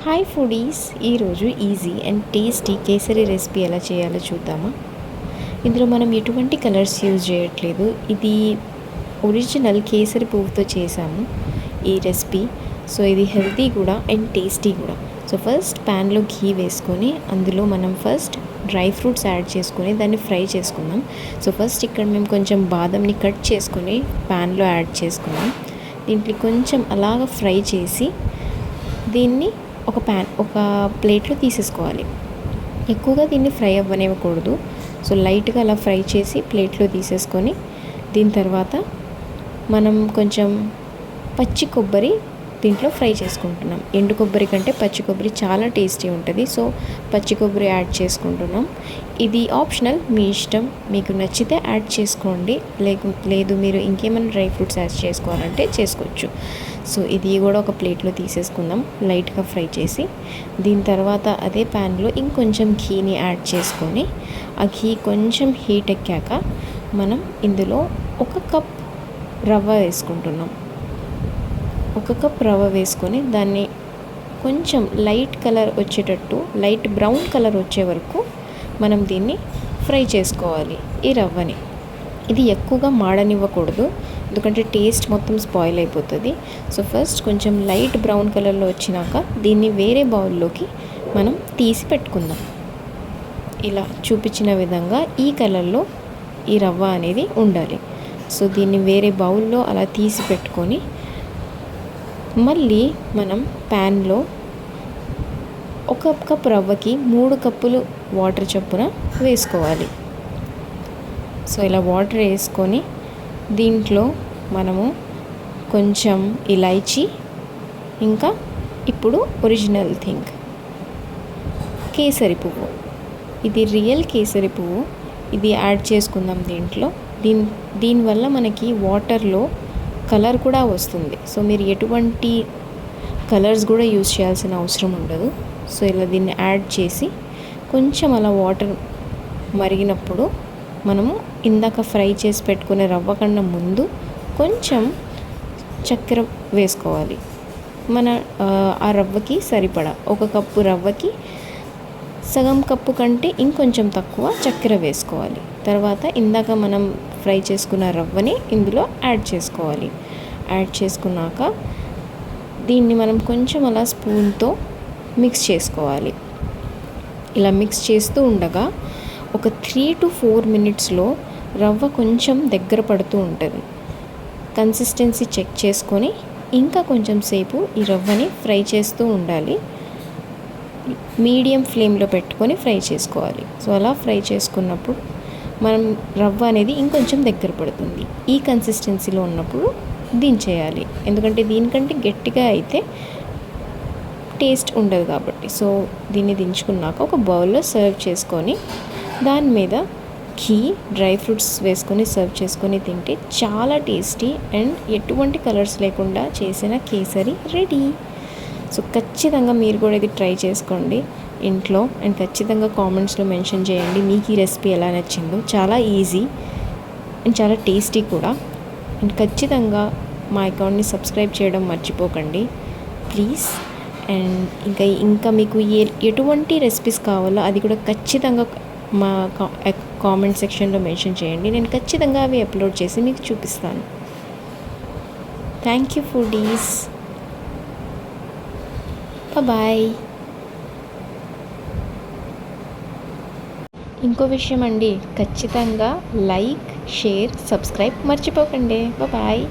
Hi foodies, ఈరోజు easy and tasty kesari recipe ఎలా చేయాలో చూద్దామా. ఇందులో మనం ఎటువంటి కలర్స్ యూజ్ చేయట్లేదు. ఇది ఒరిజినల్ కేసరి పువ్వుతో చేసాము ఈ రెసిపీ. సో ఇది హెల్తీ కూడా అండ్ టేస్టీ కూడా. సో ఫస్ట్ ప్యాన్లో ఘీ వేసుకొని అందులో మనం ఫస్ట్ డ్రై ఫ్రూట్స్ యాడ్ చేసుకొని దాన్ని ఫ్రై చేసుకుందాం. సో ఫస్ట్ ఇక్కడ మేము కొంచెం బాదంని కట్ చేసుకొని ప్యాన్లో యాడ్ చేసుకున్నాం. దీంట్లో కొంచెం అలాగ ఫ్రై చేసి దీన్ని ఒక ప్లేట్లో తీసేసుకోవాలి. ఎక్కువగా దీన్ని ఫ్రై అవ్వనివ్వకూడదు. సో లైట్గా అలా ఫ్రై చేసి ప్లేట్లో తీసేసుకొని దీని తర్వాత మనం కొంచెం పచ్చి కొబ్బరి దీంట్లో ఫ్రై చేసుకుంటున్నాం. ఎండు కొబ్బరి కంటే పచ్చి కొబ్బరి చాలా టేస్టీ ఉంటుంది. సో పచ్చి కొబ్బరి యాడ్ చేసుకుంటున్నాం. ఇది ఆప్షనల్, మీ ఇష్టం. మీకు నచ్చితే యాడ్ చేసుకోండి, లేదు మీరు ఇంకేమైనా డ్రై ఫ్రూట్స్ యాడ్ చేసుకోవాలంటే చేసుకోవచ్చు. సో ఇది కూడా ఒక ప్లేట్లో తీసేసుకుందాం లైట్గా ఫ్రై చేసి. దీని తర్వాత అదే ప్యాన్లో ఇంకొంచెం ఘీని యాడ్ చేసుకొని ఆ ఘీ కొంచెం హీట్ ఎక్కాక మనం ఇందులో ఒక కప్ రవ్వ వేసుకుంటున్నాం. ఒక కప్ రవ్వ వేసుకొని దాన్ని కొంచెం లైట్ కలర్ వచ్చేటట్టు, లైట్ బ్రౌన్ కలర్ వచ్చే వరకు మనం దీన్ని ఫ్రై చేసుకోవాలి ఈ రవ్వని. ఇది ఎక్కువగా మాడనివ్వకూడదు, ఎందుకంటే టేస్ట్ మొత్తం స్పాయిల్ అయిపోతుంది. సో ఫస్ట్ కొంచెం లైట్ బ్రౌన్ కలర్లో వచ్చినాక దీన్ని వేరే బౌల్లోకి మనం తీసి పెట్టుకుందాం. ఇలా చూపించిన విధంగా ఈ కలర్లో ఈ రవ్వ అనేది ఉండాలి. సో దీన్ని వేరే బౌల్లో అలా తీసి పెట్టుకొని మళ్ళీ మనం ప్యాన్లో ఒక కప్ రవ్వకి 3 కప్పులు వాటర్ చొప్పున వేసుకోవాలి. సో ఇలా వాటర్ వేసుకొని దీంట్లో మనము కొంచెం ఇలాచీ, ఇంకా ఇప్పుడు ఒరిజినల్ థింగ్ కేసరి పువ్వు, ఇది రియల్ కేసరి పువ్వు, ఇది యాడ్ చేసుకుందాం దీంట్లో. దీనివల్ల మనకి వాటర్లో కలర్ కూడా వస్తుంది. సో మీరు ఎటువంటి కలర్స్ కూడా యూజ్ చేయాల్సిన అవసరం ఉండదు. సో ఇలా దీన్ని యాడ్ చేసి కొంచెం అలా వాటర్ మరిగినప్పుడు మనము ఇందాక ఫ్రై చేసి పెట్టుకునే రవ్వ కన్నా ముందు కొంచెం చక్కెర వేసుకోవాలి. ఆ రవ్వకి సరిపడా, ఒక కప్పు రవ్వకి సగం కప్పు కంటే ఇంకొంచెం తక్కువ చక్కెర వేసుకోవాలి. తర్వాత ఇందాక మనం ఫ్రై చేసుకున్న రవ్వని ఇందులో యాడ్ చేసుకోవాలి. యాడ్ చేసుకున్నాక దీన్ని మనం కొంచెం అలా స్పూన్తో మిక్స్ చేసుకోవాలి. ఇలా మిక్స్ చేస్తూ ఉండగా ఒక 3 to 4 మినిట్స్లో రవ్వ కొంచెం దగ్గర పడుతూ ఉంటుంది. కన్సిస్టెన్సీ చెక్ చేసుకొని ఇంకా కొంచెం సేపు ఈ రవ్వని ఫ్రై చేస్తూ ఉండాలి. మీడియం ఫ్లేమ్లో పెట్టుకొని ఫ్రై చేసుకోవాలి. సో అలా ఫ్రై చేసుకున్నప్పుడు మనం రవ్వ అనేది ఇంకొంచెం దగ్గర పడుతుంది. ఈ కన్సిస్టెన్సీలో ఉన్నప్పుడు దించేయాలి, ఎందుకంటే దీనికంటే గట్టిగా అయితే టేస్ట్ ఉండదు కాబట్టి. సో దీన్ని దించుకున్నాక ఒక బౌల్లో సర్వ్ చేసుకొని దాని మీద ఘీ, డ్రై ఫ్రూట్స్ వేసుకొని సర్వ్ చేసుకొని తింటే చాలా టేస్టీ అండ్ ఎటువంటి కలర్స్ లేకుండా చేసిన కేసరి రెడీ. సో ఖచ్చితంగా మీరు కూడా ఇది ట్రై చేసుకోండి ఇంట్లో, అండ్ ఖచ్చితంగా కామెంట్స్లో మెన్షన్ చేయండి మీకు ఈ రెసిపీ ఎలా నచ్చిందో. చాలా ఈజీ అండ్ చాలా టేస్టీ కూడా. అండ్ ఖచ్చితంగా మా అకౌంట్ని సబ్స్క్రైబ్ చేయడం మర్చిపోకండి ప్లీజ్. అండ్ ఇంకా మీకు ఎటువంటి రెసిపీస్ కావాలో అది కూడా ఖచ్చితంగా మా కామెంట్ సెక్షన్లో మెన్షన్ చేయండి. నేను ఖచ్చితంగా అవి అప్లోడ్ చేసి మీకు చూపిస్తాను. Thank you foodies, bye. ఇంకో విషయం అండి, ఖచ్చితంగా లైక్, షేర్, సబ్స్క్రైబ్ మర్చిపోకండి. బాయ్.